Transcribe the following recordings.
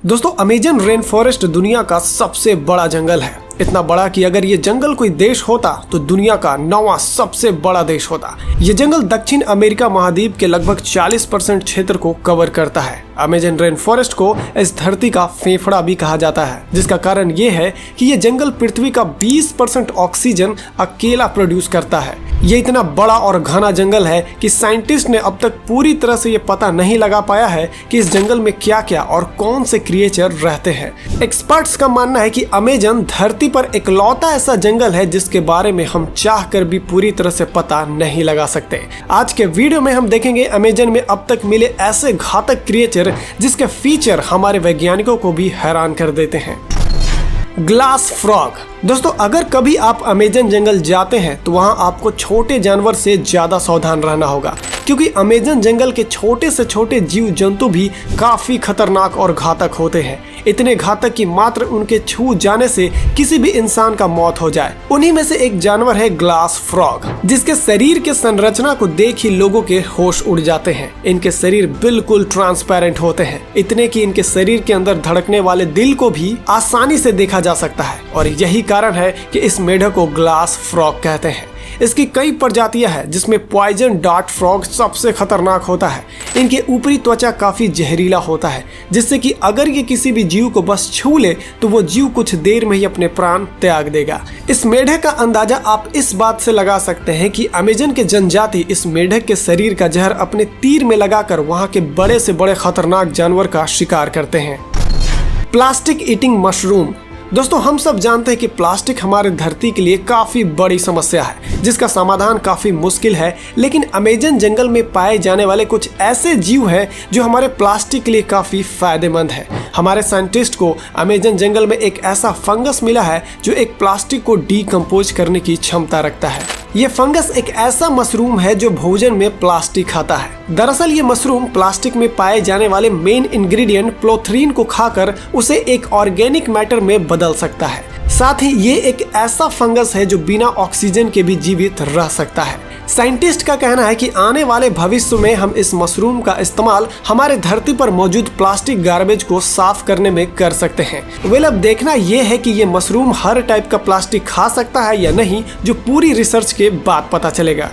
दोस्तों Amazon rain forest दुनिया का सबसे बड़ा जंगल है। इतना बड़ा कि अगर ये जंगल कोई देश होता तो दुनिया का 9वां सबसे बड़ा देश होता। ये जंगल दक्षिण अमेरिका महाद्वीप के लगभग 40% क्षेत्र को कवर करता है। अमेजन रेन फॉरेस्ट को इस धरती का फेफड़ा भी कहा जाता है, जिसका कारण ये है कि ये जंगल पृथ्वी का 20% ऑक्सीजन अकेला प्रोड्यूस करता है। ये इतना बड़ा और घना जंगल है कि साइंटिस्ट ने अब तक पूरी तरह से ये पता नहीं लगा पाया है कि इस जंगल में क्या क्या और कौन से क्रिएचर रहते हैं। एक्सपर्ट्स का मानना है कि अमेजन धरती पर इकलौता ऐसा जंगल है जिसके बारे में हम चाह कर भी पूरी तरह से पता नहीं लगा सकते। आज के वीडियो में हम देखेंगे अमेजन में अब तक मिले ऐसे घातक क्रिएचर जिसके फीचर हमारे वैज्ञानिकों को भी हैरान कर देते हैं। Glass frog. दोस्तों अगर कभी आप अमेजन जंगल जाते हैं तो वहां आपको छोटे जानवर से ज्यादा सावधान रहना होगा, क्योंकि अमेजन जंगल के छोटे से छोटे जीव जंतु भी काफी खतरनाक और घातक होते हैं। इतने घातक कि मात्र उनके छू जाने से किसी भी इंसान का मौत हो जाए। उन्हीं में से एक जानवर है ग्लास फ्रॉग, जिसके शरीर के संरचना को देख ही लोगों के होश उड़ जाते हैं। इनके शरीर बिल्कुल ट्रांसपेरेंट होते हैं, इतने कि इनके शरीर के अंदर धड़कने वाले दिल को भी आसानी से देखा जा सकता है। और यही कारण है कि इस मेढक को ग्लास फ्रॉग कहते हैं। इसकी कई प्रजातियां हैं, जिसमें पॉइजन डार्ट फ्रॉग सबसे खतरनाक होता है। इनके ऊपरी त्वचा काफी जहरीला होता है, जिससे कि अगर ये किसी भी जीव को बस छू ले तो वो जीव कुछ देर में ही अपने प्राण त्याग देगा। इस मेढक का अंदाजा आप इस बात से लगा सकते हैं कि अमेजन के जनजाति इस मेढक के शरीर का जहर अपने तीर में लगाकर वहां के बड़े से बड़े खतरनाक जानवर का शिकार करते हैं। Plastic eating mushroom. दोस्तों हम सब जानते हैं कि प्लास्टिक हमारे धरती के लिए काफी बड़ी समस्या है, जिसका समाधान काफी मुश्किल है। लेकिन अमेजन जंगल में पाए जाने वाले कुछ ऐसे जीव हैं जो हमारे प्लास्टिक के लिए काफी फायदेमंद है। हमारे साइंटिस्ट को अमेजन जंगल में एक ऐसा फंगस मिला है जो एक प्लास्टिक को डीकम्पोज करने की क्षमता रखता है। ये फंगस एक ऐसा मशरूम है जो भोजन में प्लास्टिक खाता है। दरअसल ये मशरूम प्लास्टिक में पाए जाने वाले मेन इंग्रेडिएंट प्लोथरीन को खाकर उसे एक ऑर्गेनिक मैटर में बदल सकता है। साथ ही ये एक ऐसा फंगस है जो बिना ऑक्सीजन के भी जीवित रह सकता है। साइंटिस्ट का कहना है कि आने वाले भविष्य में हम इस मशरूम का इस्तेमाल हमारे धरती पर मौजूद प्लास्टिक गार्बेज को साफ करने में कर सकते हैं। अब देखना यह है कि ये मशरूम हर टाइप का प्लास्टिक खा सकता है या नहीं, जो पूरी रिसर्च के बाद पता चलेगा।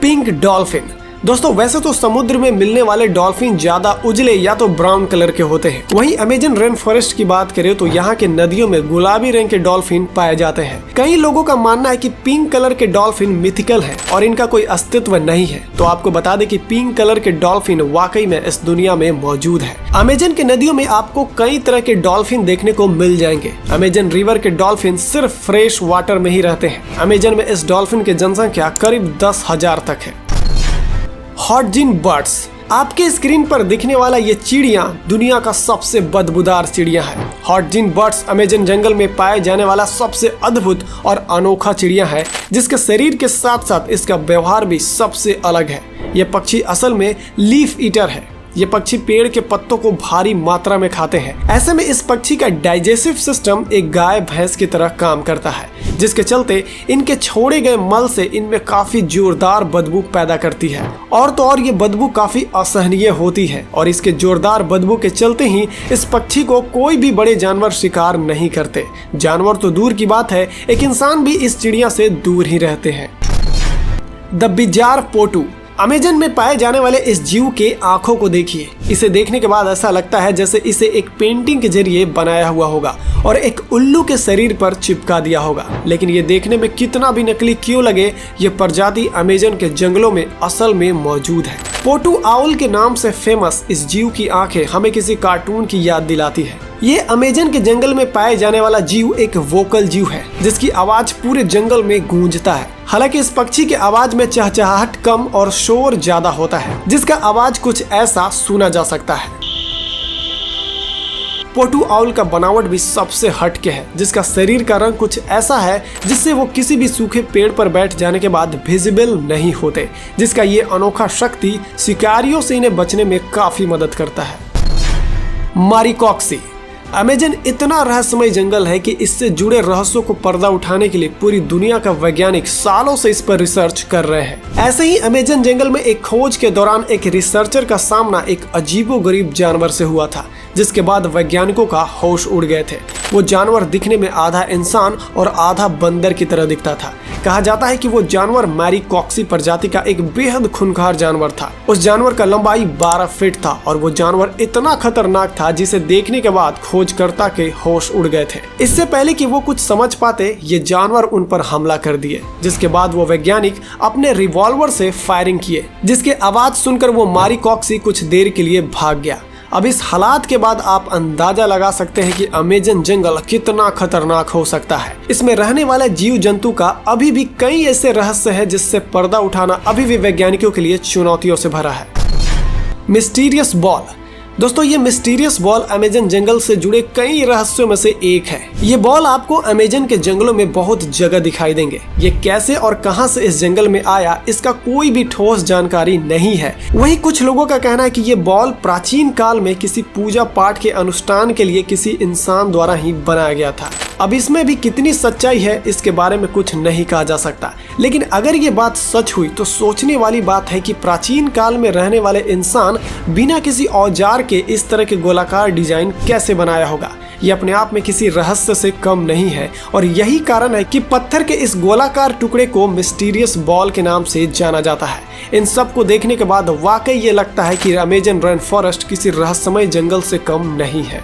Pink dolphin. दोस्तों वैसे तो समुद्र में मिलने वाले डॉल्फिन ज्यादा उजले या तो ब्राउन कलर के होते हैं। वहीं अमेजन रेन फॉरेस्ट की बात करें तो यहाँ के नदियों में गुलाबी रंग के डॉल्फिन पाए जाते हैं। कई लोगों का मानना है कि पिंक कलर के डॉल्फिन मिथिकल है और इनका कोई अस्तित्व नहीं है। तो आपको बता दें कि पिंक कलर के डॉल्फिन वाकई में इस दुनिया में मौजूद है। अमेजन के नदियों में आपको कई तरह के डॉल्फिन देखने को मिल जाएंगे। अमेजन रिवर के डॉल्फिन सिर्फ फ्रेश वाटर में ही रहते हैं। अमेजन में इस डॉल्फिन की जनसंख्या करीब 10,000 तक है। हॉटजिन बर्ड्स। आपके स्क्रीन पर दिखने वाला ये चिड़िया दुनिया का सबसे बदबूदार चिड़िया है। हॉटजिन बर्ड्स अमेजन जंगल में पाए जाने वाला सबसे अद्भुत और अनोखा चिड़िया है, जिसके शरीर के साथ साथ इसका व्यवहार भी सबसे अलग है। ये पक्षी असल में लीफ ईटर है। ये पक्षी पेड़ के पत्तों को भारी मात्रा में खाते हैं। ऐसे में इस पक्षी का डाइजेस्टिव सिस्टम एक गाय भैंस की तरह काम करता है, जिसके चलते इनके छोड़े गए मल से इनमें काफी जोरदार बदबू पैदा करती है। और तो और ये बदबू काफी असहनीय होती है और इसके जोरदार बदबू के चलते ही इस पक्षी को कोई भी बड़े जानवर शिकार नहीं करते। जानवर तो दूर की बात है, एक इंसान भी इस चिड़िया से दूर ही रहते हैं। The bizarre पोटू। अमेजन में पाए जाने वाले इस जीव के आंखों को देखिए। इसे देखने के बाद ऐसा लगता है जैसे इसे एक पेंटिंग के जरिए बनाया हुआ होगा और एक उल्लू के शरीर पर चिपका दिया होगा। लेकिन ये देखने में कितना भी नकली क्यों लगे, ये प्रजाति अमेजन के जंगलों में असल में मौजूद है। पोटू आउल के नाम से फेमस इस जीव की आंखें हमें किसी कार्टून की याद दिलाती है। ये अमेजन के जंगल में पाए जाने वाला जीव एक वोकल जीव है, जिसकी आवाज पूरे जंगल में गूंजता है। हालांकि इस पक्षी की आवाज में चहचहाहट कम और शोर ज्यादा होता है, जिसका आवाज कुछ ऐसा सुना जा सकता है। पोटू आउल का बनावट भी सबसे हटके है, जिसका शरीर का रंग कुछ ऐसा है जिससे वो किसी भी सूखे पेड़ पर बैठ जाने के बाद विजिबल नहीं होते, जिसका ये अनोखा शक्ति शिकारियों से इन्हें बचने में काफी मदद करता है। मारिकॉक्सी। अमेजन इतना रहस्यमय जंगल है कि इससे जुड़े रहस्यों को पर्दा उठाने के लिए पूरी दुनिया का वैज्ञानिक सालों से इस पर रिसर्च कर रहे हैं। ऐसे ही अमेजन जंगल में एक खोज के दौरान एक रिसर्चर का सामना एक अजीबोगरीब जानवर से हुआ था, जिसके बाद वैज्ञानिकों का होश उड़ गए थे। वो जानवर दिखने में आधा इंसान और आधा बंदर की तरह दिखता था। कहा जाता है कि वो जानवर मैरीकॉक्सी प्रजाति का एक बेहद खूंखार जानवर था। उस जानवर का लंबाई 12 फीट था और वो जानवर इतना खतरनाक था जिसे देखने के बाद खोजकर्ता के होश उड़ गए थे। इससे पहले कि वो कुछ समझ पाते, ये जानवर उन पर हमला कर दिए, जिसके बाद वो वैज्ञानिक अपने रिवॉल्वर से फायरिंग किए, जिसके आवाज सुनकर वो मैरीकॉक्सी कुछ देर के लिए भाग गया। अब इस हालात के बाद आप अंदाजा लगा सकते हैं कि अमेज़न जंगल कितना खतरनाक हो सकता है। इसमें रहने वाले जीव जंतु का अभी भी कई ऐसे रहस्य हैं जिससे पर्दा उठाना अभी भी वैज्ञानिकों के लिए चुनौतियों से भरा है। Mysterious ball. दोस्तों, ये मिस्टीरियस बॉल अमेज़न जंगल से जुड़े कई रहस्यों में से एक है। ये बॉल आपको अमेज़न के जंगलों में बहुत जगह दिखाई देंगे। ये कैसे और कहां से इस जंगल में आया, इसका कोई भी ठोस जानकारी नहीं है। वहीं कुछ लोगों का कहना है कि ये बॉल प्राचीन काल में किसी पूजा पाठ के अनुष्ठान के लिए किसी इंसान द्वारा ही बनाया गया था। अब इसमें भी कितनी सच्चाई है, इसके बारे में कुछ नहीं कहा जा सकता, लेकिन अगर ये बात सच हुई तो सोचने वाली बात है कि प्राचीन काल में रहने वाले इंसान बिना किसी औजार के इस तरह के गोलाकार डिजाइन कैसे बनाया होगा। ये अपने आप में किसी रहस्य से कम नहीं है और यही कारण है कि पत्थर के इस गोलाकार टुकड़े को मिस्टीरियस बॉल के नाम से जाना जाता है। इन सब को देखने के बाद वाकई ये लगता है कि अमेज़न रेन फॉरेस्ट किसी रहस्यमय जंगल से कम नहीं है।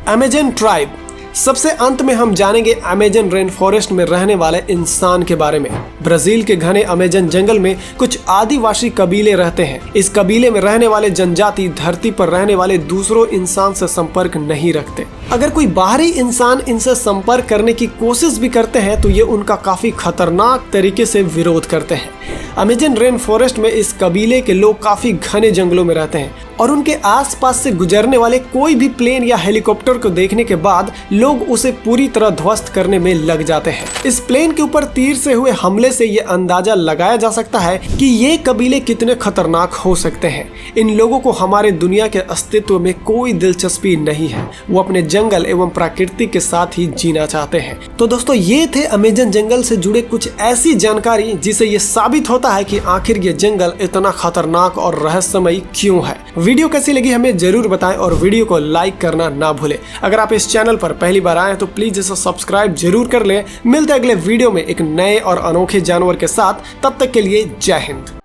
Amazon tribe. सबसे अंत में हम जानेंगे अमेज़न रेन फॉरेस्ट में रहने वाले इंसान के बारे में। ब्राजील के घने अमेज़न जंगल में कुछ आदिवासी कबीले रहते हैं। इस कबीले में रहने वाले जनजाति धरती पर रहने वाले दूसरों इंसान से संपर्क नहीं रखते। अगर कोई बाहरी इंसान इनसे संपर्क करने की कोशिश भी करते हैं तो ये उनका काफी खतरनाक तरीके से विरोध करते हैं। अमेज़न रेन फॉरेस्ट में इस कबीले के लोग काफी घने जंगलों में रहते हैं और उनके आसपास से गुजरने वाले कोई भी प्लेन या हेलीकॉप्टर को देखने के बाद लोग उसे पूरी तरह ध्वस्त करने में लग जाते हैं। इस प्लेन के ऊपर तीर से हुए हमले से ये अंदाजा लगाया जा सकता है कि ये कबीले कितने खतरनाक हो सकते हैं। इन लोगों को हमारे दुनिया के अस्तित्व में कोई दिलचस्पी नहीं है। वो अपने जंगल एवं प्रकृति के साथ ही जीना चाहते हैं। तो दोस्तों, ये थे अमेज़न जंगल से जुड़े कुछ ऐसी जानकारी जिसे ये साबित होता है कि आखिर ये जंगल इतना खतरनाक और रहस्यमयी क्यों है। वीडियो कैसी लगी हमें जरूर बताएं और वीडियो को लाइक करना ना भूलें। अगर आप इस चैनल पर पहली बार आए तो प्लीज इसे सब्सक्राइब जरूर कर लें। मिलते हैं अगले वीडियो में एक नए और अनोखे जानवर के साथ। तब तक के लिए जय हिंद।